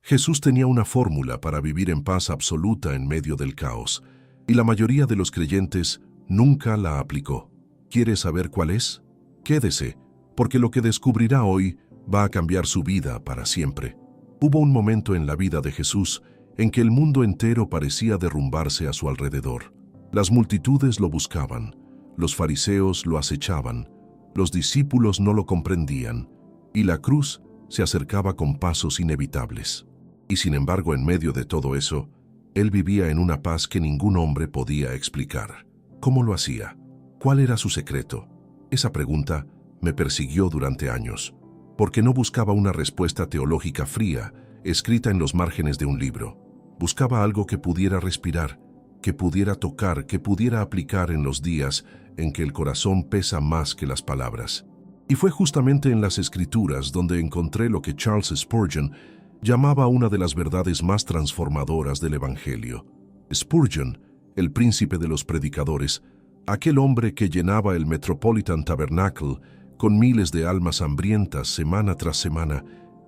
Jesús tenía una fórmula para vivir en paz absoluta en medio del caos, y la mayoría de los creyentes nunca la aplicó. ¿Quiere saber cuál es? Quédese, porque lo que descubrirá hoy va a cambiar su vida para siempre. Hubo un momento en la vida de Jesús en que el mundo entero parecía derrumbarse a su alrededor. Las multitudes lo buscaban, los fariseos lo acechaban, los discípulos no lo comprendían, y la cruz se acercaba con pasos inevitables. Y sin embargo, en medio de todo eso, él vivía en una paz que ningún hombre podía explicar. ¿Cómo lo hacía? ¿Cuál era su secreto? Esa pregunta me persiguió durante años, porque no buscaba una respuesta teológica fría, escrita en los márgenes de un libro. Buscaba algo que pudiera respirar, que pudiera tocar, que pudiera aplicar en los días en que el corazón pesa más que las palabras. Y fue justamente en las Escrituras donde encontré lo que Charles Spurgeon llamaba una de las verdades más transformadoras del Evangelio. Spurgeon, el príncipe de los predicadores, aquel hombre que llenaba el Metropolitan Tabernacle con miles de almas hambrientas semana tras semana,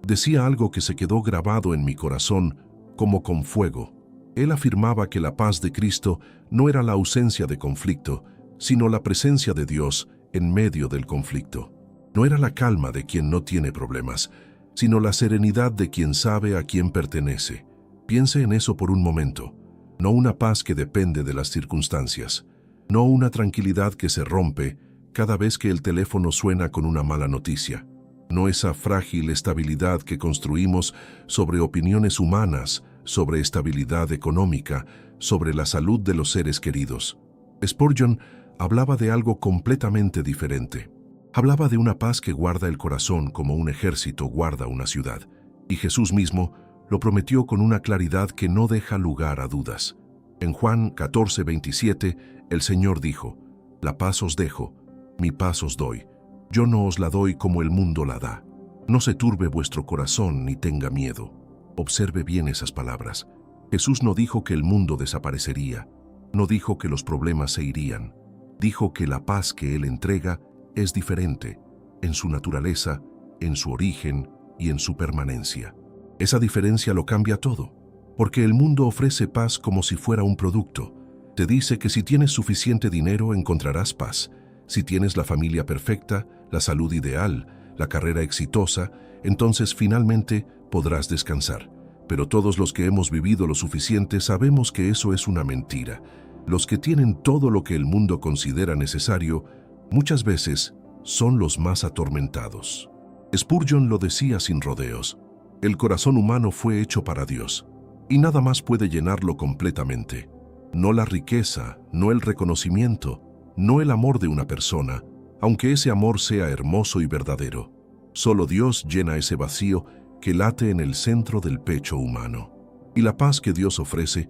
decía algo que se quedó grabado en mi corazón como con fuego. Él afirmaba que la paz de Cristo no era la ausencia de conflicto, sino la presencia de Dios en medio del conflicto. No era la calma de quien no tiene problemas, sino la serenidad de quien sabe a quién pertenece. Piense en eso por un momento. No una paz que depende de las circunstancias, no una tranquilidad que se rompe cada vez que el teléfono suena con una mala noticia, no esa frágil estabilidad que construimos sobre opiniones humanas, sobre estabilidad económica, sobre la salud de los seres queridos. Spurgeon hablaba de algo completamente diferente. Hablaba de una paz que guarda el corazón como un ejército guarda una ciudad, y Jesús mismo lo prometió con una claridad que no deja lugar a dudas. En Juan 14:27, el Señor dijo: «La paz os dejo, mi paz os doy. Yo no os la doy como el mundo la da. No se turbe vuestro corazón ni tenga miedo». Observe bien esas palabras. Jesús no dijo que el mundo desaparecería, no dijo que los problemas se irían. Dijo que la paz que Él entrega es diferente, en su naturaleza, en su origen y en su permanencia. Esa diferencia lo cambia todo, porque el mundo ofrece paz como si fuera un producto. Te dice que si tienes suficiente dinero encontrarás paz. Si tienes la familia perfecta, la salud ideal, la carrera exitosa, entonces finalmente podrás descansar. Pero todos los que hemos vivido lo suficiente sabemos que eso es una mentira. Los que tienen todo lo que el mundo considera necesario, muchas veces son los más atormentados. Spurgeon lo decía sin rodeos. El corazón humano fue hecho para Dios, y nada más puede llenarlo completamente. No la riqueza, no el reconocimiento, no el amor de una persona, aunque ese amor sea hermoso y verdadero. Solo Dios llena ese vacío que late en el centro del pecho humano. Y la paz que Dios ofrece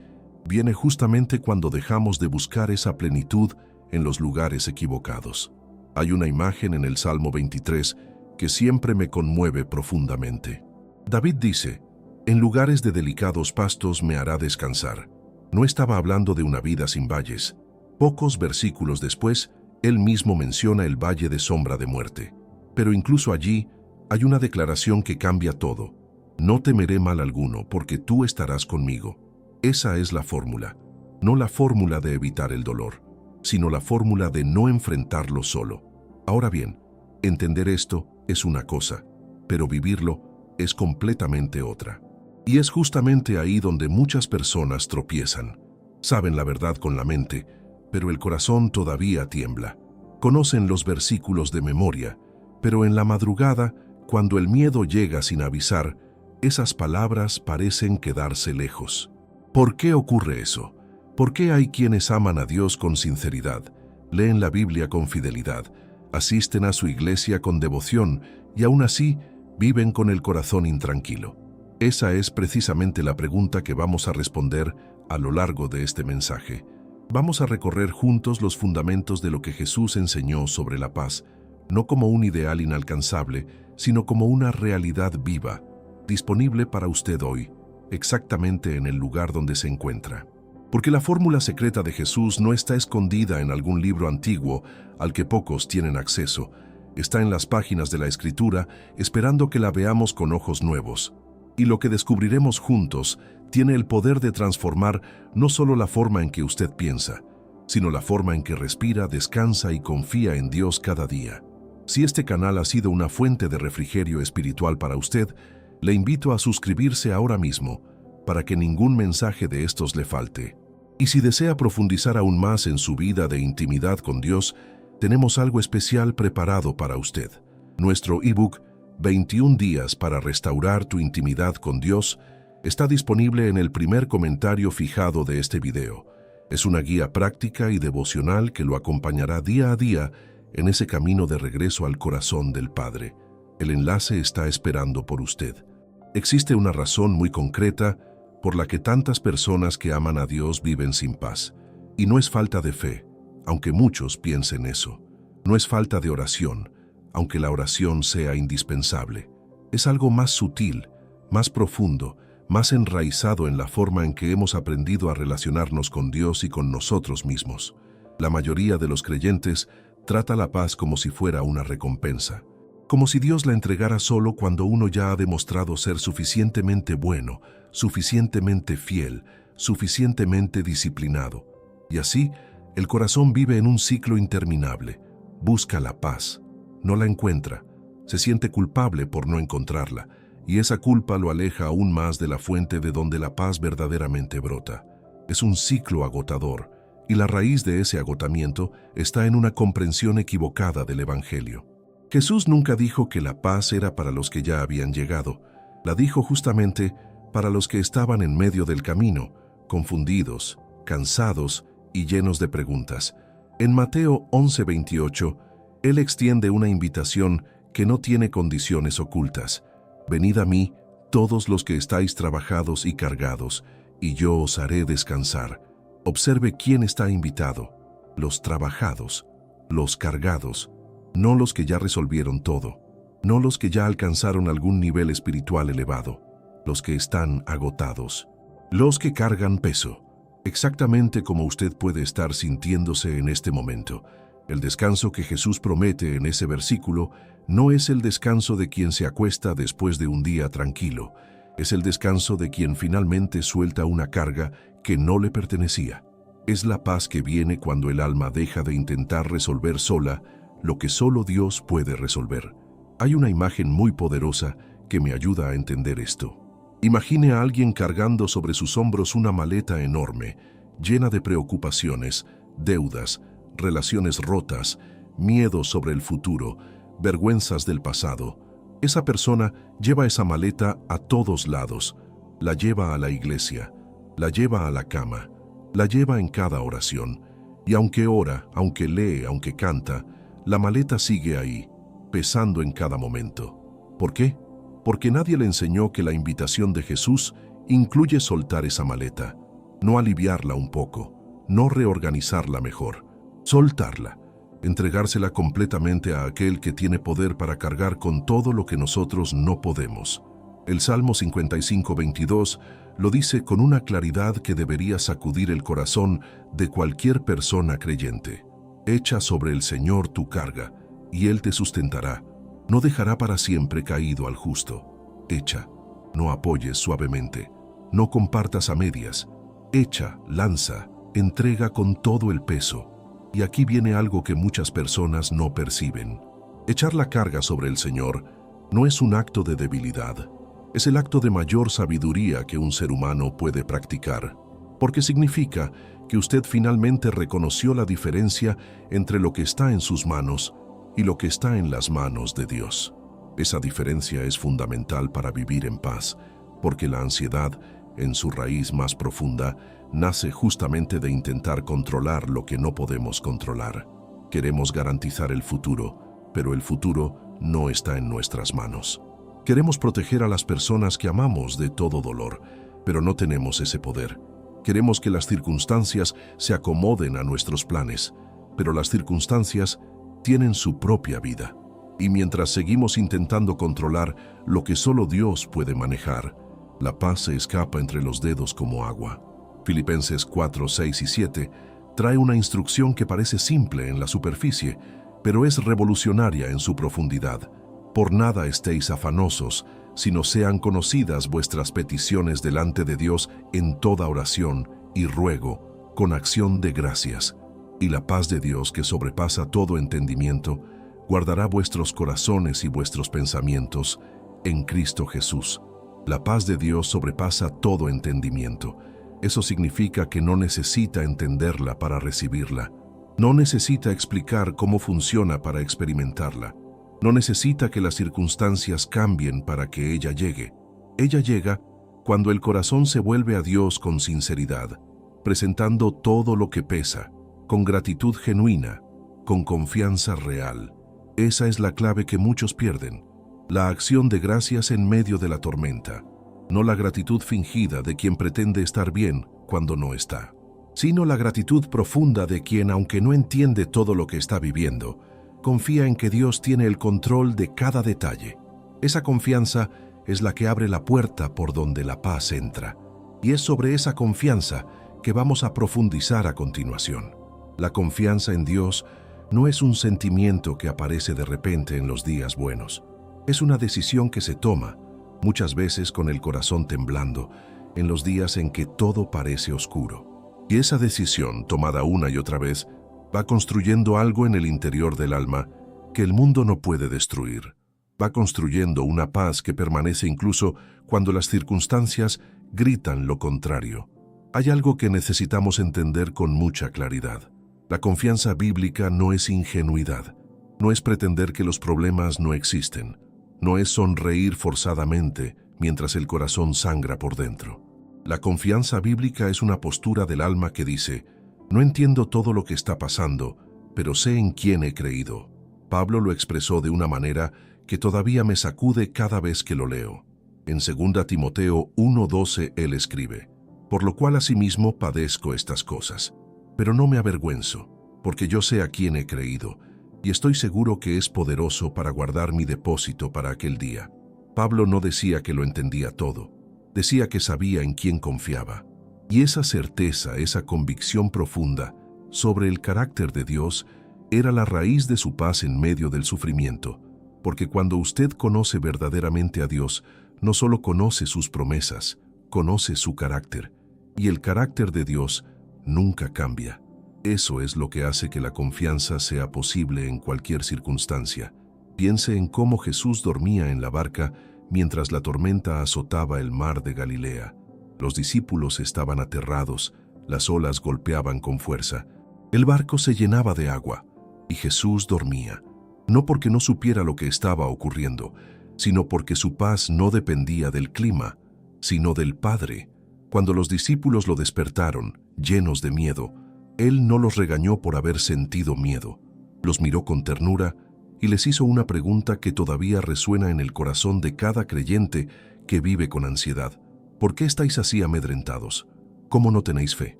viene justamente cuando dejamos de buscar esa plenitud en los lugares equivocados. Hay una imagen en el Salmo 23 que siempre me conmueve profundamente. David dice: «En lugares de delicados pastos me hará descansar». No estaba hablando de una vida sin valles. Pocos versículos después, él mismo menciona el valle de sombra de muerte. Pero incluso allí hay una declaración que cambia todo. «No temeré mal alguno, porque tú estarás conmigo». Esa es la fórmula. No la fórmula de evitar el dolor, sino la fórmula de no enfrentarlo solo. Ahora bien, entender esto es una cosa, pero vivirlo es completamente otra. Y es justamente ahí donde muchas personas tropiezan. Saben la verdad con la mente, pero el corazón todavía tiembla. Conocen los versículos de memoria, pero en la madrugada, cuando el miedo llega sin avisar, esas palabras parecen quedarse lejos. ¿Por qué ocurre eso? ¿Por qué hay quienes aman a Dios con sinceridad, leen la Biblia con fidelidad, asisten a su iglesia con devoción y aún así viven con el corazón intranquilo? Esa es precisamente la pregunta que vamos a responder a lo largo de este mensaje. Vamos a recorrer juntos los fundamentos de lo que Jesús enseñó sobre la paz, no como un ideal inalcanzable, sino como una realidad viva, disponible para usted hoy, exactamente en el lugar donde se encuentra. Porque la fórmula secreta de Jesús no está escondida en algún libro antiguo al que pocos tienen acceso. Está en las páginas de la Escritura, esperando que la veamos con ojos nuevos. Y lo que descubriremos juntos tiene el poder de transformar no solo la forma en que usted piensa, sino la forma en que respira, descansa y confía en Dios cada día. Si este canal ha sido una fuente de refrigerio espiritual para usted, le invito a suscribirse ahora mismo para que ningún mensaje de estos le falte. Y si desea profundizar aún más en su vida de intimidad con Dios, tenemos algo especial preparado para usted. Nuestro ebook 21 días para restaurar tu intimidad con Dios está disponible en el primer comentario fijado de este video. Es una guía práctica y devocional que lo acompañará día a día en ese camino de regreso al corazón del Padre. El enlace está esperando por usted. Existe una razón muy concreta por la que tantas personas que aman a Dios viven sin paz. Y no es falta de fe, aunque muchos piensen eso. No es falta de oración, aunque la oración sea indispensable. Es algo más sutil, más profundo, más enraizado en la forma en que hemos aprendido a relacionarnos con Dios y con nosotros mismos. La mayoría de los creyentes trata la paz como si fuera una recompensa, como si Dios la entregara solo cuando uno ya ha demostrado ser suficientemente bueno, suficientemente fiel, suficientemente disciplinado. Y así, el corazón vive en un ciclo interminable. Busca la paz, no la encuentra, se siente culpable por no encontrarla, y esa culpa lo aleja aún más de la fuente de donde la paz verdaderamente brota. Es un ciclo agotador, y la raíz de ese agotamiento está en una comprensión equivocada del Evangelio. Jesús nunca dijo que la paz era para los que ya habían llegado. La dijo justamente para los que estaban en medio del camino, confundidos, cansados y llenos de preguntas. En Mateo 11:28, Él extiende una invitación que no tiene condiciones ocultas. Venid a mí, todos los que estáis trabajados y cargados, y yo os haré descansar. Observe quién está invitado: los trabajados, los cargados, no los que ya resolvieron todo, no los que ya alcanzaron algún nivel espiritual elevado, los que están agotados, los que cargan peso, exactamente como usted puede estar sintiéndose en este momento. El descanso que Jesús promete en ese versículo no es el descanso de quien se acuesta después de un día tranquilo, es el descanso de quien finalmente suelta una carga que no le pertenecía. Es la paz que viene cuando el alma deja de intentar resolver sola lo que solo Dios puede resolver. Hay una imagen muy poderosa que me ayuda a entender esto. Imagine a alguien cargando sobre sus hombros una maleta enorme, llena de preocupaciones, deudas, relaciones rotas, miedos sobre el futuro, vergüenzas del pasado. Esa persona lleva esa maleta a todos lados. La lleva a la iglesia, la lleva a la cama, la lleva en cada oración. Y aunque ora, aunque lee, aunque canta, la maleta sigue ahí, pesando en cada momento. ¿Por qué? Porque nadie le enseñó que la invitación de Jesús incluye soltar esa maleta, no aliviarla un poco, no reorganizarla mejor, soltarla, entregársela completamente a aquel que tiene poder para cargar con todo lo que nosotros no podemos. El Salmo 55:22 lo dice con una claridad que debería sacudir el corazón de cualquier persona creyente. Echa sobre el Señor tu carga, y Él te sustentará. No dejará para siempre caído al justo. Echa, no apoyes suavemente, no compartas a medias. Echa, lanza, entrega con todo el peso. Y aquí viene algo que muchas personas no perciben. Echar la carga sobre el Señor no es un acto de debilidad. Es el acto de mayor sabiduría que un ser humano puede practicar, porque significa que usted finalmente reconoció la diferencia entre lo que está en sus manos y lo que está en las manos de Dios. Esa diferencia es fundamental para vivir en paz, porque la ansiedad, en su raíz más profunda, nace justamente de intentar controlar lo que no podemos controlar. Queremos garantizar el futuro, pero el futuro no está en nuestras manos. Queremos proteger a las personas que amamos de todo dolor, pero no tenemos ese poder. Queremos que las circunstancias se acomoden a nuestros planes, pero las circunstancias tienen su propia vida. Y mientras seguimos intentando controlar lo que solo Dios puede manejar, la paz se escapa entre los dedos como agua. Filipenses 4, 6 y 7 trae una instrucción que parece simple en la superficie, pero es revolucionaria en su profundidad. Por nada estéis afanosos, sino sean conocidas vuestras peticiones delante de Dios en toda oración y ruego, con acción de gracias. Y la paz de Dios, que sobrepasa todo entendimiento, guardará vuestros corazones y vuestros pensamientos en Cristo Jesús. La paz de Dios sobrepasa todo entendimiento. Eso significa que no necesita entenderla para recibirla. No necesita explicar cómo funciona para experimentarla. No necesita que las circunstancias cambien para que ella llegue. Ella llega cuando el corazón se vuelve a Dios con sinceridad, presentando todo lo que pesa, con gratitud genuina, con confianza real. Esa es la clave que muchos pierden. La acción de gracias en medio de la tormenta, no la gratitud fingida de quien pretende estar bien cuando no está, sino la gratitud profunda de quien, aunque no entiende todo lo que está viviendo, confía en que Dios tiene el control de cada detalle. Esa confianza es la que abre la puerta por donde la paz entra, y es sobre esa confianza que vamos a profundizar a continuación. La confianza en Dios no es un sentimiento que aparece de repente en los días buenos. Es una decisión que se toma, muchas veces con el corazón temblando, en los días en que todo parece oscuro. Y esa decisión, tomada una y otra vez, va construyendo algo en el interior del alma que el mundo no puede destruir. Va construyendo una paz que permanece incluso cuando las circunstancias gritan lo contrario. Hay algo que necesitamos entender con mucha claridad. La confianza bíblica no es ingenuidad, no es pretender que los problemas no existen, no es sonreír forzadamente mientras el corazón sangra por dentro. La confianza bíblica es una postura del alma que dice: no entiendo todo lo que está pasando, pero sé en quién he creído. Pablo lo expresó de una manera que todavía me sacude cada vez que lo leo. En 2 Timoteo 1:12 él escribe: por lo cual asimismo padezco estas cosas, pero no me avergüenzo, porque yo sé a quién he creído, y estoy seguro que es poderoso para guardar mi depósito para aquel día. Pablo no decía que lo entendía todo, decía que sabía en quién confiaba. Y esa certeza, esa convicción profunda sobre el carácter de Dios era la raíz de su paz en medio del sufrimiento, porque cuando usted conoce verdaderamente a Dios, no solo conoce sus promesas, conoce su carácter, y el carácter de Dios nunca cambia. Eso es lo que hace que la confianza sea posible en cualquier circunstancia. Piense en cómo Jesús dormía en la barca mientras la tormenta azotaba el mar de Galilea. Los discípulos estaban aterrados, las olas golpeaban con fuerza, el barco se llenaba de agua y Jesús dormía, no porque no supiera lo que estaba ocurriendo, sino porque su paz no dependía del clima, sino del Padre. Cuando los discípulos lo despertaron, llenos de miedo, Él no los regañó por haber sentido miedo, los miró con ternura y les hizo una pregunta que todavía resuena en el corazón de cada creyente que vive con ansiedad. ¿Por qué estáis así amedrentados? ¿Cómo no tenéis fe?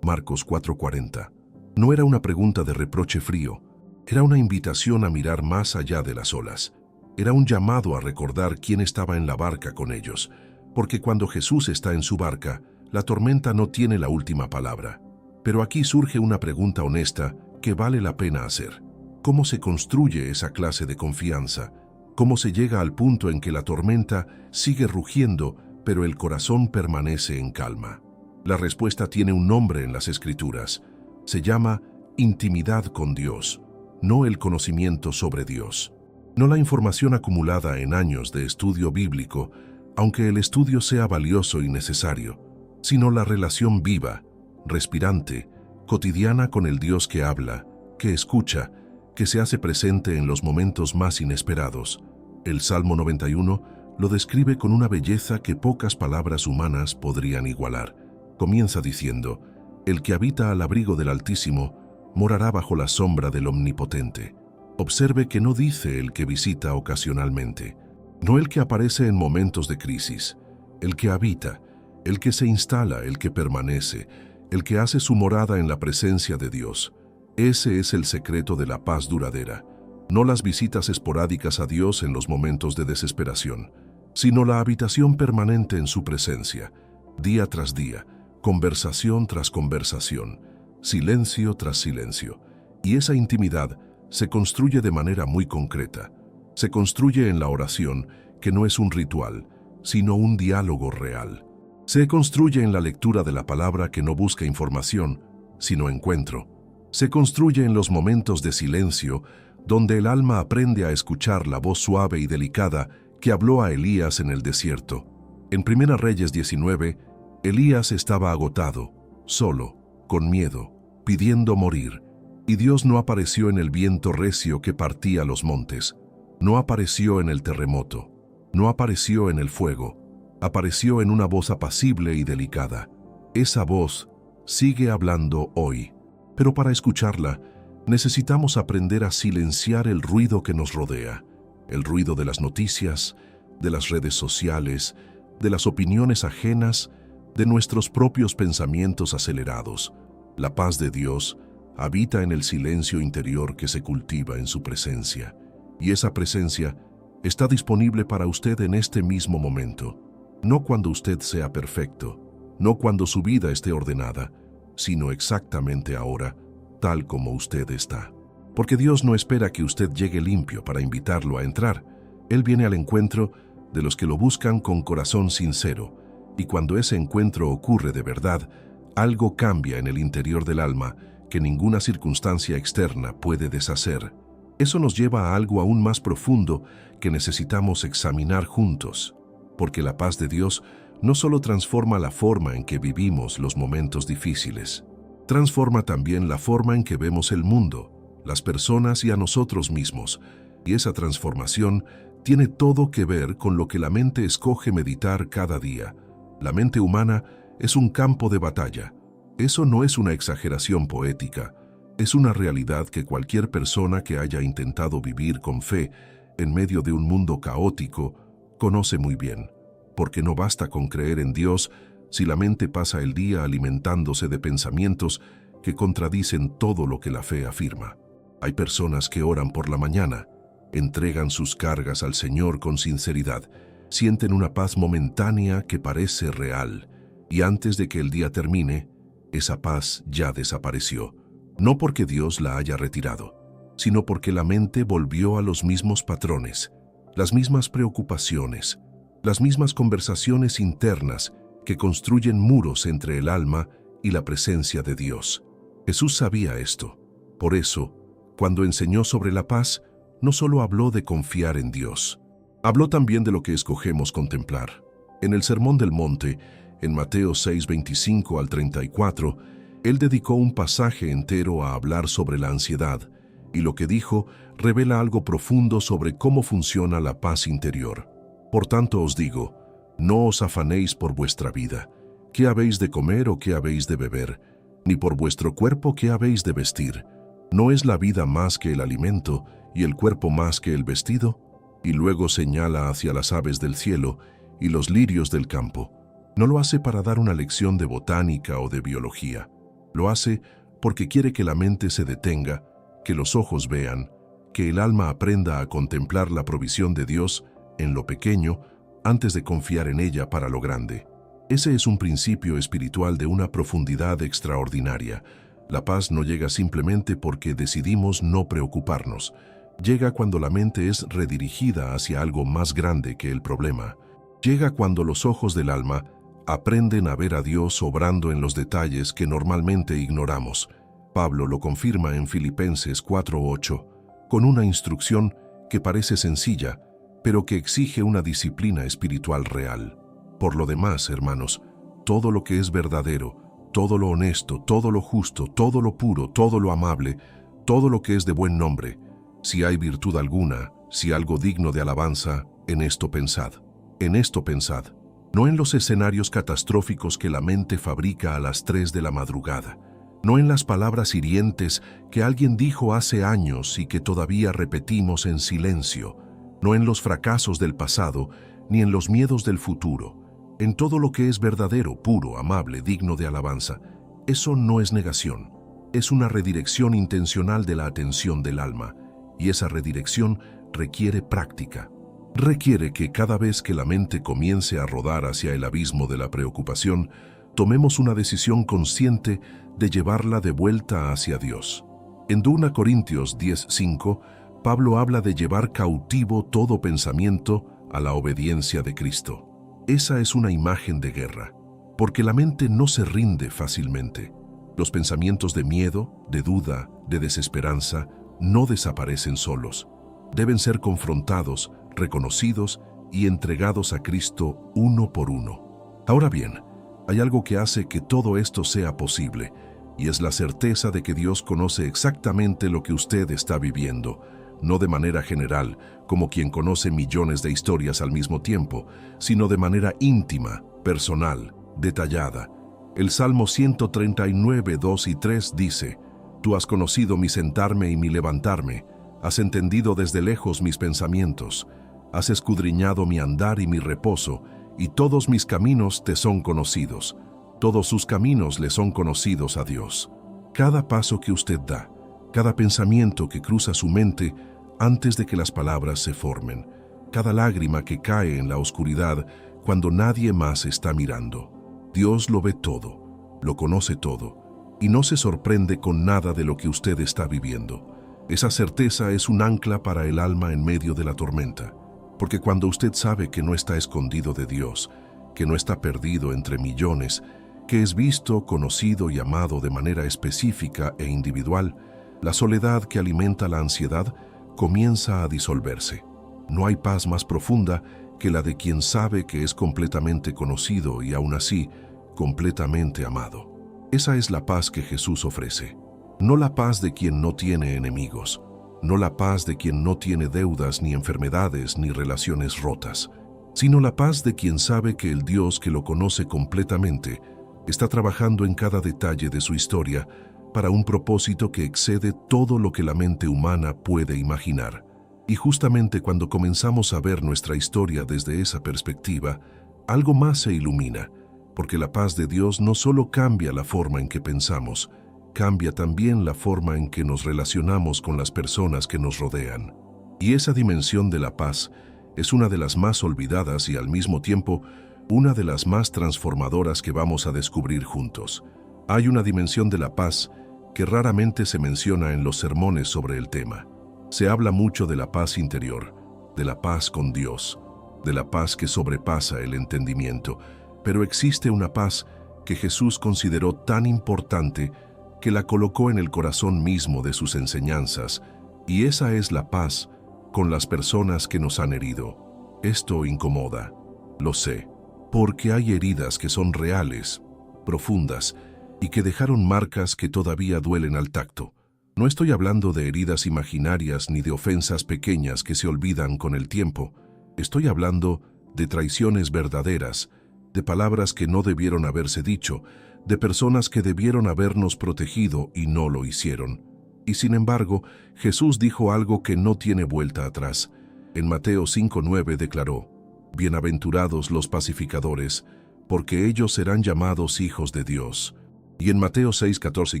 Marcos 4:40. No era una pregunta de reproche frío, era una invitación a mirar más allá de las olas. Era un llamado a recordar quién estaba en la barca con ellos, porque cuando Jesús está en su barca, la tormenta no tiene la última palabra. Pero aquí surge una pregunta honesta que vale la pena hacer. ¿Cómo se construye esa clase de confianza? ¿Cómo se llega al punto en que la tormenta sigue rugiendo, pero el corazón permanece en calma? La respuesta tiene un nombre en las Escrituras. Se llama intimidad con Dios, no el conocimiento sobre Dios. No la información acumulada en años de estudio bíblico, aunque el estudio sea valioso y necesario, sino la relación viva, respirante, cotidiana con el Dios que habla, que escucha, que se hace presente en los momentos más inesperados. El Salmo 91 lo describe con una belleza que pocas palabras humanas podrían igualar. Comienza diciendo: el que habita al abrigo del Altísimo morará bajo la sombra del Omnipotente. Observe que no dice el que visita ocasionalmente, no el que aparece en momentos de crisis, el que habita, el que se instala, el que permanece, el que hace su morada en la presencia de Dios. Ese es el secreto de la paz duradera, no las visitas esporádicas a Dios en los momentos de desesperación, sino la habitación permanente en su presencia, día tras día, conversación tras conversación, silencio tras silencio. Y esa intimidad se construye de manera muy concreta. Se construye en la oración, que no es un ritual, sino un diálogo real. Se construye en la lectura de la palabra que no busca información, sino encuentro. Se construye en los momentos de silencio, donde el alma aprende a escuchar la voz suave y delicada que habló a Elías en el desierto. En 1 Reyes 19, Elías estaba agotado, solo, con miedo, pidiendo morir, y Dios no apareció en el viento recio que partía los montes, no apareció en el terremoto, no apareció en el fuego, apareció en una voz apacible y delicada. Esa voz sigue hablando hoy, pero para escucharla necesitamos aprender a silenciar el ruido que nos rodea, el ruido de las noticias, de las redes sociales, de las opiniones ajenas, de nuestros propios pensamientos acelerados. La paz de Dios habita en el silencio interior que se cultiva en su presencia, y esa presencia está disponible para usted en este mismo momento, no cuando usted sea perfecto, no cuando su vida esté ordenada, sino exactamente ahora, tal como usted está. Porque Dios no espera que usted llegue limpio para invitarlo a entrar. Él viene al encuentro de los que lo buscan con corazón sincero, y cuando ese encuentro ocurre de verdad, algo cambia en el interior del alma que ninguna circunstancia externa puede deshacer. Eso nos lleva a algo aún más profundo que necesitamos examinar juntos, porque la paz de Dios no solo transforma la forma en que vivimos los momentos difíciles, transforma también la forma en que vemos el mundo, las personas y a nosotros mismos, y esa transformación tiene todo que ver con lo que la mente escoge meditar cada día. La mente humana es un campo de batalla. Eso no es una exageración poética, es una realidad que cualquier persona que haya intentado vivir con fe en medio de un mundo caótico conoce muy bien, porque no basta con creer en Dios si la mente pasa el día alimentándose de pensamientos que contradicen todo lo que la fe afirma. Hay personas que oran por la mañana, entregan sus cargas al Señor con sinceridad, sienten una paz momentánea que parece real, y antes de que el día termine, esa paz ya desapareció, no porque Dios la haya retirado, sino porque la mente volvió a los mismos patrones, las mismas preocupaciones, las mismas conversaciones internas que construyen muros entre el alma y la presencia de Dios. Jesús sabía esto. Por eso, cuando enseñó sobre la paz, no solo habló de confiar en Dios, habló también de lo que escogemos contemplar. En el Sermón del Monte, en Mateo 6:25 al 34, Él dedicó un pasaje entero a hablar sobre la ansiedad, y lo que dijo revela algo profundo sobre cómo funciona la paz interior. Por tanto os digo, no os afanéis por vuestra vida, qué habéis de comer o qué habéis de beber, ni por vuestro cuerpo qué habéis de vestir. ¿No es la vida más que el alimento y el cuerpo más que el vestido? Y luego señala hacia las aves del cielo y los lirios del campo. No lo hace para dar una lección de botánica o de biología. Lo hace porque quiere que la mente se detenga, que los ojos vean, que el alma aprenda a contemplar la provisión de Dios en lo pequeño antes de confiar en ella para lo grande. Ese es un principio espiritual de una profundidad extraordinaria. La paz no llega simplemente porque decidimos no preocuparnos. Llega cuando la mente es redirigida hacia algo más grande que el problema. Llega cuando los ojos del alma aprenden a ver a Dios obrando en los detalles que normalmente ignoramos. Pablo lo confirma en Filipenses 4:8, con una instrucción que parece sencilla, pero que exige una disciplina espiritual real. Por lo demás, hermanos, todo lo que es verdadero, todo lo honesto, todo lo justo, todo lo puro, todo lo amable, todo lo que es de buen nombre, si hay virtud alguna, si algo digno de alabanza, en esto pensad. En esto pensad, no en los escenarios catastróficos que la mente fabrica a las 3 de la madrugada, no en las palabras hirientes que alguien dijo hace años y que todavía repetimos en silencio, no en los fracasos del pasado, ni en los miedos del futuro, en todo lo que es verdadero, puro, amable, digno de alabanza. Eso no es negación, es una redirección intencional de la atención del alma, y esa redirección requiere práctica. Requiere que cada vez que la mente comience a rodar hacia el abismo de la preocupación, tomemos una decisión consciente de llevarla de vuelta hacia Dios. En 2 Corintios 10:5, Pablo habla de llevar cautivo todo pensamiento a la obediencia de Cristo. Esa es una imagen de guerra, porque la mente no se rinde fácilmente. Los pensamientos de miedo, de duda, de desesperanza, no desaparecen solos. Deben ser confrontados, reconocidos y entregados a Cristo uno por uno. Ahora bien, hay algo que hace que todo esto sea posible, y es la certeza de que Dios conoce exactamente lo que usted está viviendo, no de manera general, como quien conoce millones de historias al mismo tiempo, sino de manera íntima, personal, detallada. El Salmo 139, 2 y 3 dice: Tú has conocido mi sentarme y mi levantarme, has entendido desde lejos mis pensamientos, has escudriñado mi andar y mi reposo, y todos mis caminos te son conocidos. Todos sus caminos le son conocidos a Dios. Cada paso que usted da, cada pensamiento que cruza su mente antes de que las palabras se formen, cada lágrima que cae en la oscuridad cuando nadie más está mirando. Dios lo ve todo, lo conoce todo, y no se sorprende con nada de lo que usted está viviendo. Esa certeza es un ancla para el alma en medio de la tormenta, porque cuando usted sabe que no está escondido de Dios, que no está perdido entre millones, que es visto, conocido y amado de manera específica e individual, la soledad que alimenta la ansiedad comienza a disolverse. No hay paz más profunda que la de quien sabe que es completamente conocido y aún así completamente amado. Esa es la paz que Jesús ofrece. No la paz de quien no tiene enemigos, no la paz de quien no tiene deudas ni enfermedades ni relaciones rotas, sino la paz de quien sabe que el Dios que lo conoce completamente está trabajando en cada detalle de su historia para un propósito que excede todo lo que la mente humana puede imaginar. Y justamente cuando comenzamos a ver nuestra historia desde esa perspectiva, algo más se ilumina, porque la paz de Dios no solo cambia la forma en que pensamos, cambia también la forma en que nos relacionamos con las personas que nos rodean. Y esa dimensión de la paz es una de las más olvidadas y al mismo tiempo una de las más transformadoras que vamos a descubrir juntos. Hay una dimensión de la paz que raramente se menciona en los sermones sobre el tema. Se habla mucho de la paz interior, de la paz con Dios, de la paz que sobrepasa el entendimiento, pero existe una paz que Jesús consideró tan importante que la colocó en el corazón mismo de sus enseñanzas, y esa es la paz con las personas que nos han herido. Esto incomoda, lo sé, porque hay heridas que son reales, profundas, y que dejaron marcas que todavía duelen al tacto. No estoy hablando de heridas imaginarias ni de ofensas pequeñas que se olvidan con el tiempo. Estoy hablando de traiciones verdaderas, de palabras que no debieron haberse dicho, de personas que debieron habernos protegido y no lo hicieron. Y sin embargo, Jesús dijo algo que no tiene vuelta atrás. En Mateo 5:9 declaró: Bienaventurados los pacificadores, porque ellos serán llamados hijos de Dios. Y en Mateo 6:14 y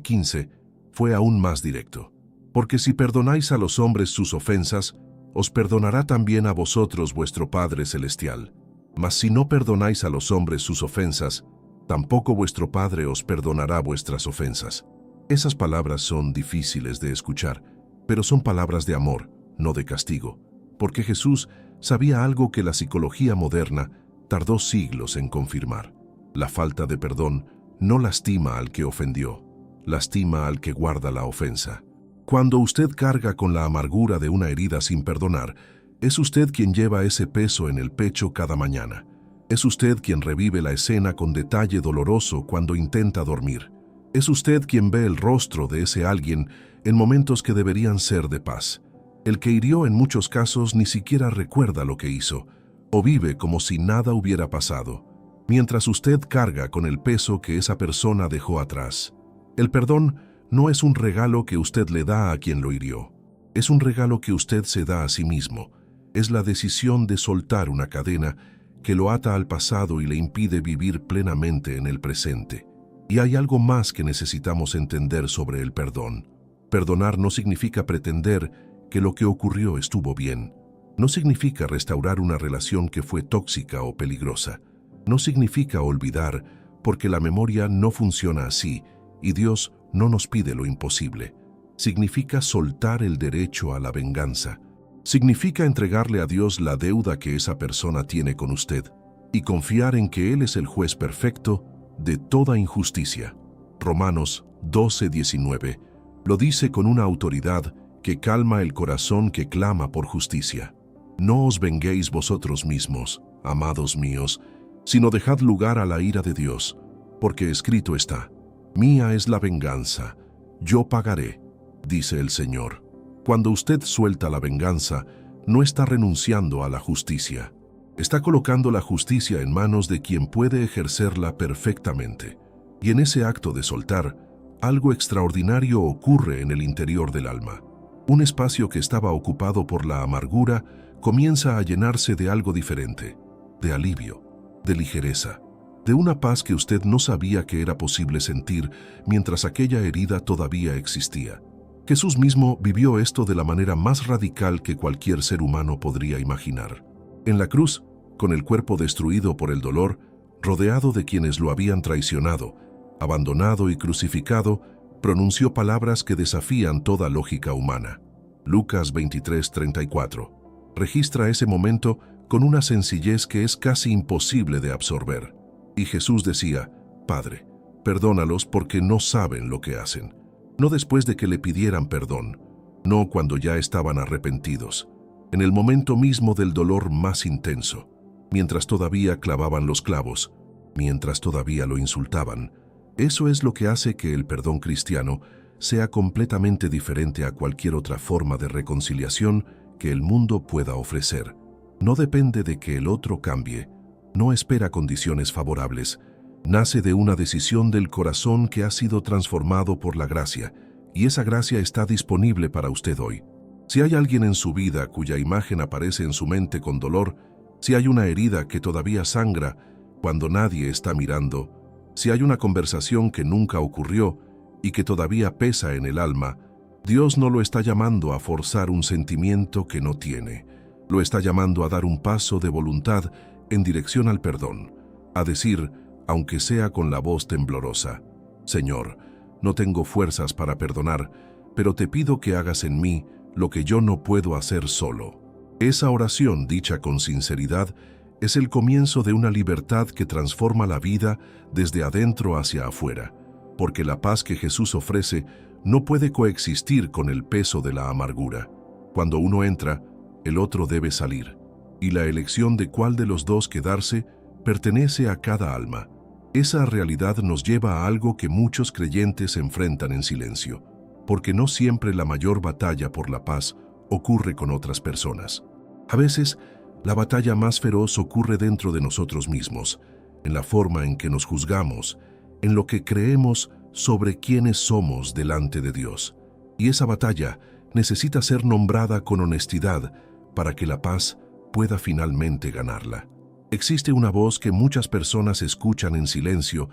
15 fue aún más directo: Porque si perdonáis a los hombres sus ofensas, os perdonará también a vosotros vuestro Padre Celestial. Mas si no perdonáis a los hombres sus ofensas, tampoco vuestro Padre os perdonará vuestras ofensas. Esas palabras son difíciles de escuchar, pero son palabras de amor, no de castigo, porque Jesús sabía algo que la psicología moderna tardó siglos en confirmar. La falta de perdón no lastima al que ofendió, lastima al que guarda la ofensa. Cuando usted carga con la amargura de una herida sin perdonar, es usted quien lleva ese peso en el pecho cada mañana. Es usted quien revive la escena con detalle doloroso cuando intenta dormir. Es usted quien ve el rostro de ese alguien en momentos que deberían ser de paz. El que hirió en muchos casos ni siquiera recuerda lo que hizo, o vive como si nada hubiera pasado, mientras usted carga con el peso que esa persona dejó atrás. El perdón no es un regalo que usted le da a quien lo hirió. Es un regalo que usted se da a sí mismo. Es la decisión de soltar una cadena que lo ata al pasado y le impide vivir plenamente en el presente. Y hay algo más que necesitamos entender sobre el perdón. Perdonar no significa pretender que lo que ocurrió estuvo bien. No significa restaurar una relación que fue tóxica o peligrosa. No significa olvidar, porque la memoria no funciona así y Dios no nos pide lo imposible. Significa soltar el derecho a la venganza. Significa entregarle a Dios la deuda que esa persona tiene con usted y confiar en que Él es el juez perfecto de toda injusticia. Romanos 12:19 lo dice con una autoridad que calma el corazón que clama por justicia. No os venguéis vosotros mismos, amados míos, sino dejad lugar a la ira de Dios, porque escrito está: mía es la venganza, yo pagaré, dice el Señor. Cuando usted suelta la venganza, no está renunciando a la justicia. Está colocando la justicia en manos de quien puede ejercerla perfectamente. Y en ese acto de soltar, algo extraordinario ocurre en el interior del alma. Un espacio que estaba ocupado por la amargura comienza a llenarse de algo diferente, de alivio, de ligereza, de una paz que usted no sabía que era posible sentir mientras aquella herida todavía existía. Jesús mismo vivió esto de la manera más radical que cualquier ser humano podría imaginar. En la cruz, con el cuerpo destruido por el dolor, rodeado de quienes lo habían traicionado, abandonado y crucificado, pronunció palabras que desafían toda lógica humana. Lucas 23:34 registra ese momento con una sencillez que es casi imposible de absorber. Y Jesús decía: Padre, perdónalos porque no saben lo que hacen. No después de que le pidieran perdón, no cuando ya estaban arrepentidos, en el momento mismo del dolor más intenso, mientras todavía clavaban los clavos, mientras todavía lo insultaban. Eso es lo que hace que el perdón cristiano sea completamente diferente a cualquier otra forma de reconciliación que el mundo pueda ofrecer. No depende de que el otro cambie, no espera condiciones favorables, nace de una decisión del corazón que ha sido transformado por la gracia, y esa gracia está disponible para usted hoy. Si hay alguien en su vida cuya imagen aparece en su mente con dolor, si hay una herida que todavía sangra cuando nadie está mirando, si hay una conversación que nunca ocurrió y que todavía pesa en el alma, Dios no lo está llamando a forzar un sentimiento que no tiene. Lo está llamando a dar un paso de voluntad en dirección al perdón, a decir, aunque sea con la voz temblorosa: Señor, no tengo fuerzas para perdonar, pero te pido que hagas en mí lo que yo no puedo hacer solo. Esa oración, dicha con sinceridad, es el comienzo de una libertad que transforma la vida desde adentro hacia afuera, porque la paz que Jesús ofrece no puede coexistir con el peso de la amargura. Cuando uno entra, el otro debe salir, y la elección de cuál de los dos quedarse pertenece a cada alma. Esa realidad nos lleva a algo que muchos creyentes enfrentan en silencio, porque no siempre la mayor batalla por la paz ocurre con otras personas. A veces, la batalla más feroz ocurre dentro de nosotros mismos, en la forma en que nos juzgamos, en lo que creemos sobre quiénes somos delante de Dios. Y esa batalla necesita ser nombrada con honestidad para que la paz pueda finalmente ganarla. Existe una voz que muchas personas escuchan en silencio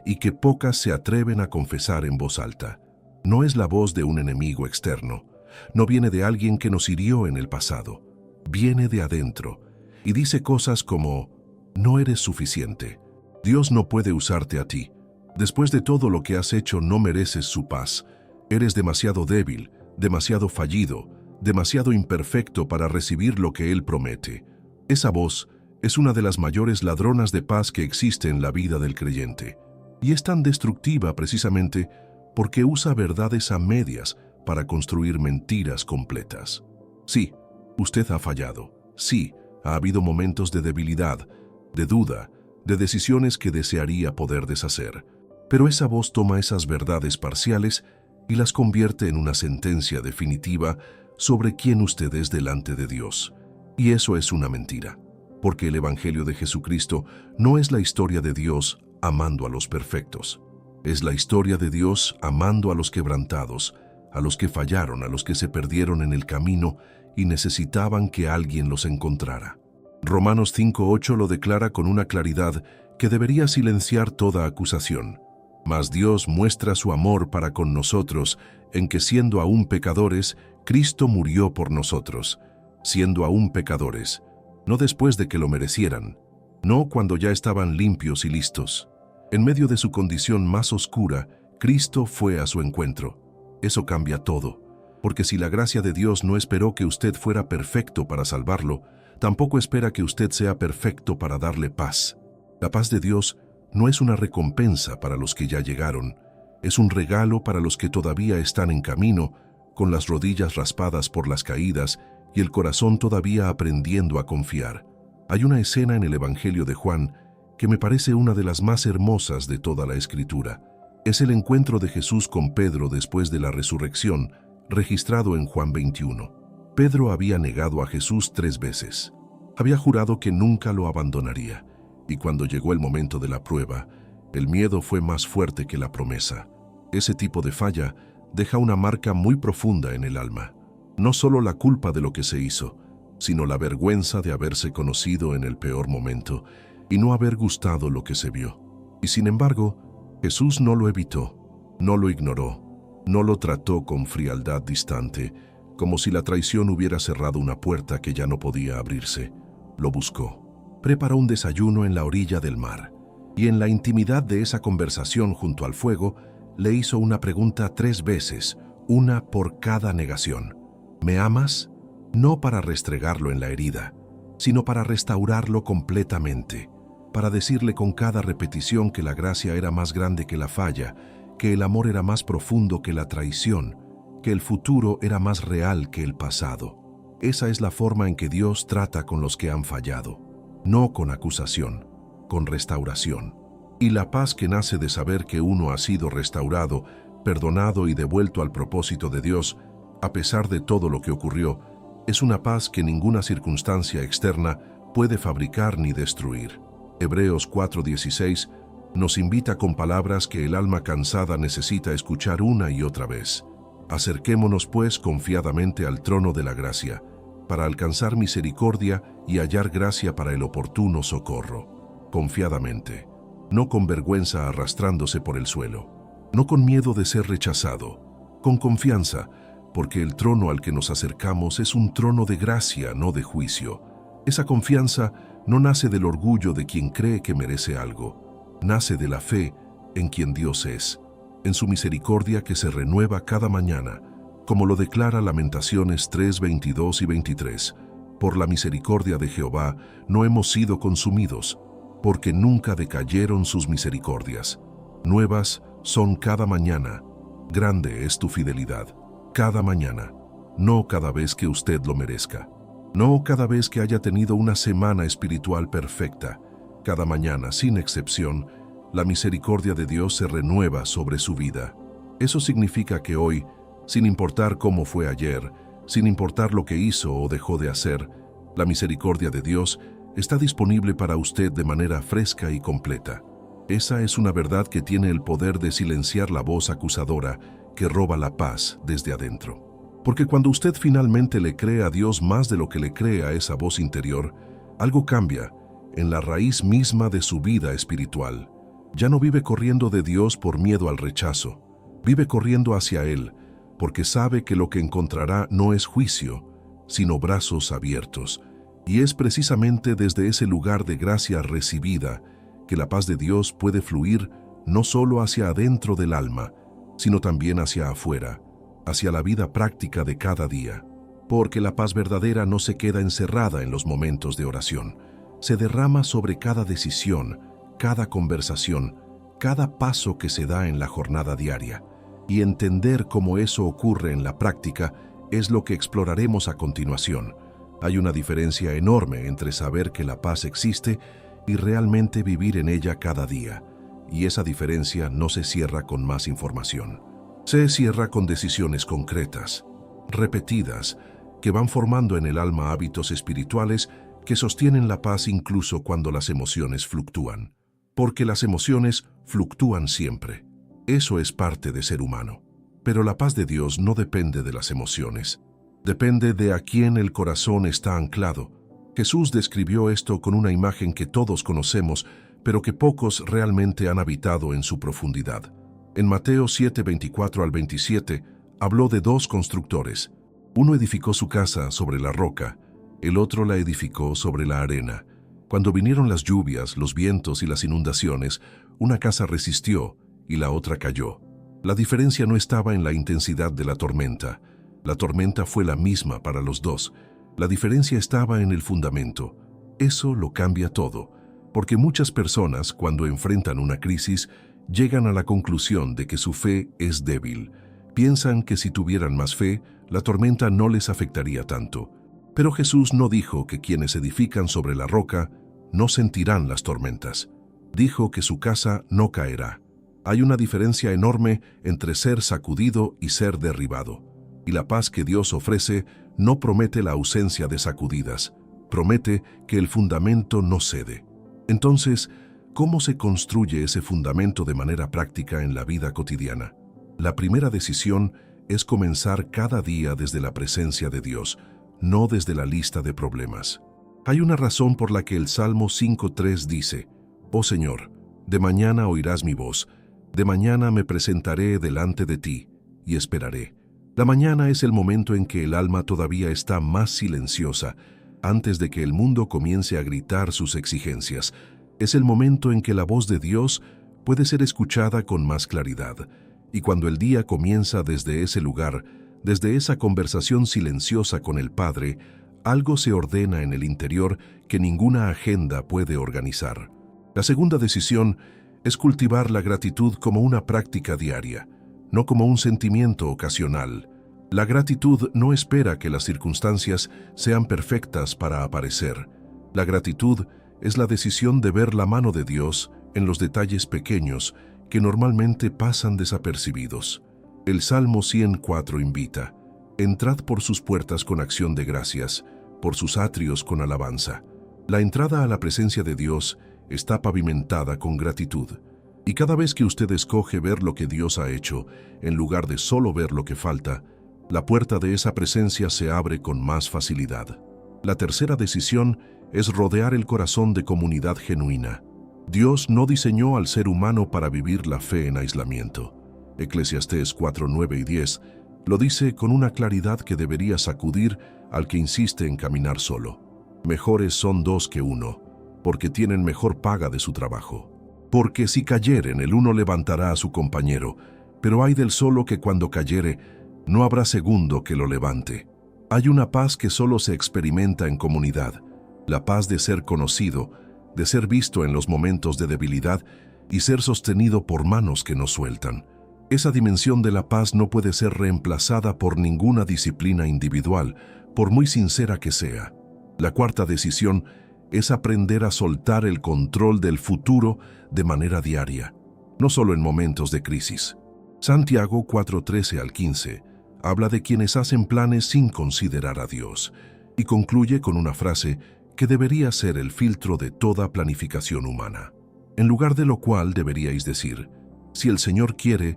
y que pocas se atreven a confesar en voz alta. No es la voz de un enemigo externo, no viene de alguien que nos hirió en el pasado, viene de adentro y dice cosas como: no eres suficiente, Dios no puede usarte a ti, después de todo lo que has hecho no mereces su paz, eres demasiado débil, demasiado fallido, demasiado imperfecto para recibir lo que Él promete. Esa voz es una de las mayores ladronas de paz que existe en la vida del creyente, y es tan destructiva precisamente porque usa verdades a medias para construir mentiras completas. Sí, usted ha fallado. Sí, ha habido momentos de debilidad, de duda, de decisiones que desearía poder deshacer. Pero esa voz toma esas verdades parciales y las convierte en una sentencia definitiva sobre quién usted es delante de Dios. Y eso es una mentira, porque el Evangelio de Jesucristo no es la historia de Dios amando a los perfectos. Es la historia de Dios amando a los quebrantados, a los que fallaron, a los que se perdieron en el camino y necesitaban que alguien los encontrara. Romanos 5:8 lo declara con una claridad que debería silenciar toda acusación. Mas Dios muestra su amor para con nosotros en que, siendo aún pecadores, Cristo murió por nosotros, siendo aún pecadores, no después de que lo merecieran, no cuando ya estaban limpios y listos. En medio de su condición más oscura, Cristo fue a su encuentro. Eso cambia todo. Porque si la gracia de Dios no esperó que usted fuera perfecto para salvarlo, tampoco espera que usted sea perfecto para darle paz. La paz de Dios no es una recompensa para los que ya llegaron, es un regalo para los que todavía están en camino, con las rodillas raspadas por las caídas y el corazón todavía aprendiendo a confiar. Hay una escena en el Evangelio de Juan que me parece una de las más hermosas de toda la Escritura. Es el encuentro de Jesús con Pedro después de la resurrección, registrado en Juan 21. Pedro había negado a Jesús 3 veces. Había jurado que nunca lo abandonaría, y cuando llegó el momento de la prueba, el miedo fue más fuerte que la promesa. Ese tipo de falla deja una marca muy profunda en el alma. No solo la culpa de lo que se hizo, sino la vergüenza de haberse conocido en el peor momento y no haber gustado lo que se vio. Y sin embargo, Jesús no lo evitó, no lo ignoró, no lo trató con frialdad distante, como si la traición hubiera cerrado una puerta que ya no podía abrirse. Lo buscó. Preparó un desayuno en la orilla del mar, y en la intimidad de esa conversación junto al fuego, le hizo una pregunta 3 veces, una por cada negación. ¿Me amas? No para restregarlo en la herida, sino para restaurarlo completamente, para decirle con cada repetición que la gracia era más grande que la falla, que el amor era más profundo que la traición, que el futuro era más real que el pasado. Esa es la forma en que Dios trata con los que han fallado, no con acusación, con restauración. Y la paz que nace de saber que uno ha sido restaurado, perdonado y devuelto al propósito de Dios, a pesar de todo lo que ocurrió, es una paz que ninguna circunstancia externa puede fabricar ni destruir. Hebreos 4:16 nos invita con palabras que el alma cansada necesita escuchar una y otra vez. Acerquémonos pues confiadamente al trono de la gracia, para alcanzar misericordia y hallar gracia para el oportuno socorro. Confiadamente, no con vergüenza arrastrándose por el suelo, no con miedo de ser rechazado, con confianza, porque el trono al que nos acercamos es un trono de gracia, no de juicio. Esa confianza no nace del orgullo de quien cree que merece algo, nace de la fe en quien Dios es, en su misericordia que se renueva cada mañana, como lo declara Lamentaciones 3:22 y 23. Por la misericordia de Jehová no hemos sido consumidos, porque nunca decayeron sus misericordias. Nuevas son cada mañana, grande es tu fidelidad. Cada mañana, no cada vez que usted lo merezca, no cada vez que haya tenido una semana espiritual perfecta. Cada mañana, sin excepción, la misericordia de Dios se renueva sobre su vida. Eso significa que hoy, sin importar cómo fue ayer, sin importar lo que hizo o dejó de hacer, la misericordia de Dios está disponible para usted de manera fresca y completa. Esa es una verdad que tiene el poder de silenciar la voz acusadora que roba la paz desde adentro. Porque cuando usted finalmente le cree a Dios más de lo que le cree a esa voz interior, algo cambia en la raíz misma de su vida espiritual. Ya no vive corriendo de Dios por miedo al rechazo, vive corriendo hacia Él, porque sabe que lo que encontrará no es juicio, sino brazos abiertos. Y es precisamente desde ese lugar de gracia recibida que la paz de Dios puede fluir no solo hacia adentro del alma, sino también hacia afuera, hacia la vida práctica de cada día. Porque la paz verdadera no se queda encerrada en los momentos de oración, se derrama sobre cada decisión, cada conversación, cada paso que se da en la jornada diaria. Y entender cómo eso ocurre en la práctica es lo que exploraremos a continuación. Hay una diferencia enorme entre saber que la paz existe y realmente vivir en ella cada día. Y esa diferencia no se cierra con más información. Se cierra con decisiones concretas, repetidas, que van formando en el alma hábitos espirituales que sostienen la paz incluso cuando las emociones fluctúan. Porque las emociones fluctúan siempre. Eso es parte de ser humano. Pero la paz de Dios no depende de las emociones. Depende de a quién el corazón está anclado. Jesús describió esto con una imagen que todos conocemos, pero que pocos realmente han habitado en su profundidad. En Mateo 7:24 al 27, habló de 2 constructores. Uno edificó su casa sobre la roca, el otro la edificó sobre la arena. Cuando vinieron las lluvias, los vientos y las inundaciones, una casa resistió y la otra cayó. La diferencia no estaba en la intensidad de la tormenta, La tormenta fue la misma para los dos. La diferencia estaba en el fundamento. Eso lo cambia todo, porque muchas personas, cuando enfrentan una crisis, llegan a la conclusión de que su fe es débil. Piensan que si tuvieran más fe, la tormenta no les afectaría tanto. Pero Jesús no dijo que quienes edifican sobre la roca no sentirán las tormentas. Dijo que su casa no caerá. Hay una diferencia enorme entre ser sacudido y ser derribado. Y la paz que Dios ofrece no promete la ausencia de sacudidas, promete que el fundamento no cede. Entonces, ¿cómo se construye ese fundamento de manera práctica en la vida cotidiana? La primera decisión es comenzar cada día desde la presencia de Dios, no desde la lista de problemas. Hay una razón por la que el Salmo 5:3 dice: «Oh Señor, de mañana oirás mi voz, de mañana me presentaré delante de ti y esperaré». La mañana es el momento en que el alma todavía está más silenciosa, antes de que el mundo comience a gritar sus exigencias. Es el momento en que la voz de Dios puede ser escuchada con más claridad. Y cuando el día comienza desde ese lugar, desde esa conversación silenciosa con el Padre, algo se ordena en el interior que ninguna agenda puede organizar. La segunda decisión es cultivar la gratitud como una práctica diaria, no como un sentimiento ocasional. La gratitud no espera que las circunstancias sean perfectas para aparecer. La gratitud es la decisión de ver la mano de Dios en los detalles pequeños que normalmente pasan desapercibidos. El Salmo 104 invita: «Entrad por sus puertas con acción de gracias, por sus atrios con alabanza». La entrada a la presencia de Dios está pavimentada con gratitud. Y cada vez que usted escoge ver lo que Dios ha hecho, en lugar de solo ver lo que falta, la puerta de esa presencia se abre con más facilidad. La tercera decisión es rodear el corazón de comunidad genuina. Dios no diseñó al ser humano para vivir la fe en aislamiento. Eclesiastés 4:9 y 10 lo dice con una claridad que debería sacudir al que insiste en caminar solo. Mejores son dos que uno, porque tienen mejor paga de su trabajo. Porque si cayeren, el uno levantará a su compañero, pero hay del solo que cuando cayere, no habrá segundo que lo levante. Hay una paz que solo se experimenta en comunidad, la paz de ser conocido, de ser visto en los momentos de debilidad y ser sostenido por manos que nos sueltan. Esa dimensión de la paz no puede ser reemplazada por ninguna disciplina individual, por muy sincera que sea. La cuarta decisión es aprender a soltar el control del futuro de manera diaria, no solo en momentos de crisis. Santiago 4:13 al 15 habla de quienes hacen planes sin considerar a Dios y concluye con una frase que debería ser el filtro de toda planificación humana. En lugar de lo cual deberíais decir: si el Señor quiere,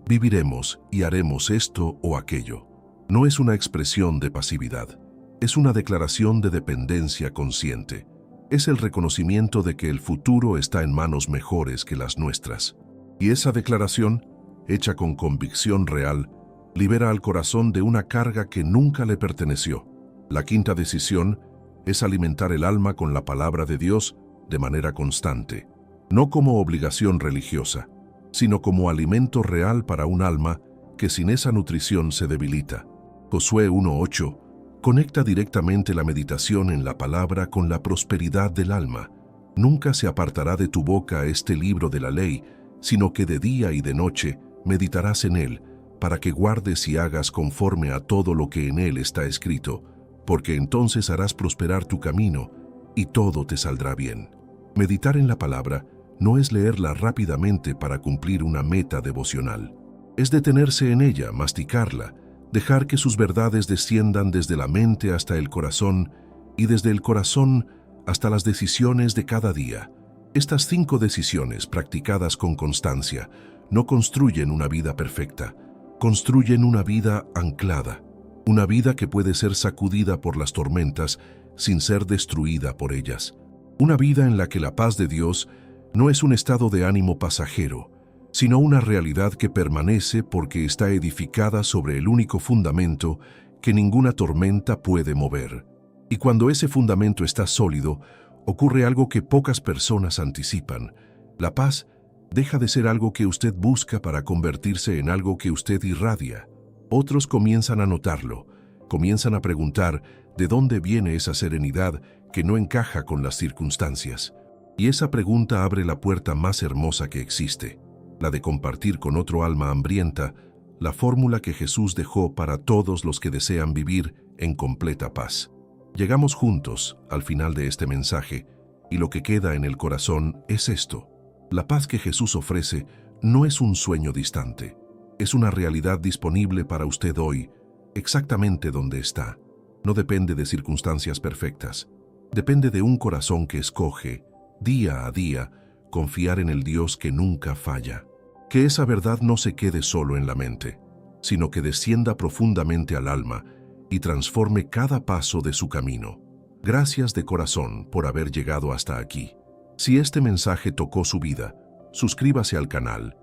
viviremos y haremos esto o aquello. No es una expresión de pasividad, es una declaración de dependencia consciente. Es el reconocimiento de que el futuro está en manos mejores que las nuestras. Y esa declaración, hecha con convicción real, libera al corazón de una carga que nunca le perteneció. La quinta decisión es alimentar el alma con la palabra de Dios de manera constante, no como obligación religiosa, sino como alimento real para un alma que sin esa nutrición se debilita. Josué 1:8 conecta directamente la meditación en la palabra con la prosperidad del alma. Nunca se apartará de tu boca este libro de la ley, sino que de día y de noche meditarás en él, para que guardes y hagas conforme a todo lo que en él está escrito, porque entonces harás prosperar tu camino y todo te saldrá bien. Meditar en la palabra no es leerla rápidamente para cumplir una meta devocional. Es detenerse en ella, masticarla, dejar que sus verdades desciendan desde la mente hasta el corazón y desde el corazón hasta las decisiones de cada día. Estas 5 decisiones, practicadas con constancia, no construyen una vida perfecta, construyen una vida anclada, una vida que puede ser sacudida por las tormentas sin ser destruida por ellas. Una vida en la que la paz de Dios no es un estado de ánimo pasajero, sino una realidad que permanece porque está edificada sobre el único fundamento que ninguna tormenta puede mover. Y cuando ese fundamento está sólido, ocurre algo que pocas personas anticipan. La paz deja de ser algo que usted busca para convertirse en algo que usted irradia. Otros comienzan a notarlo, comienzan a preguntar de dónde viene esa serenidad que no encaja con las circunstancias. Y esa pregunta abre la puerta más hermosa que existe, la de compartir con otro alma hambrienta la fórmula que Jesús dejó para todos los que desean vivir en completa paz. Llegamos juntos al final de este mensaje y lo que queda en el corazón es esto. La paz que Jesús ofrece no es un sueño distante, es una realidad disponible para usted hoy, exactamente donde está. No depende de circunstancias perfectas, depende de un corazón que escoge, día a día, confiar en el Dios que nunca falla. Que esa verdad no se quede solo en la mente, sino que descienda profundamente al alma y transforme cada paso de su camino. Gracias de corazón por haber llegado hasta aquí. Si este mensaje tocó su vida, suscríbase al canal,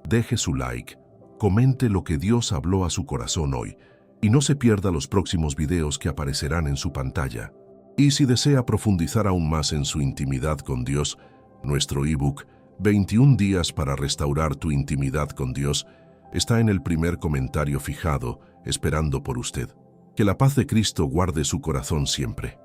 deje su like, comente lo que Dios habló a su corazón hoy y no se pierda los próximos videos que aparecerán en su pantalla. Y si desea profundizar aún más en su intimidad con Dios, nuestro ebook 21 días para restaurar tu intimidad con Dios está en el primer comentario fijado, esperando por usted. Que la paz de Cristo guarde su corazón siempre.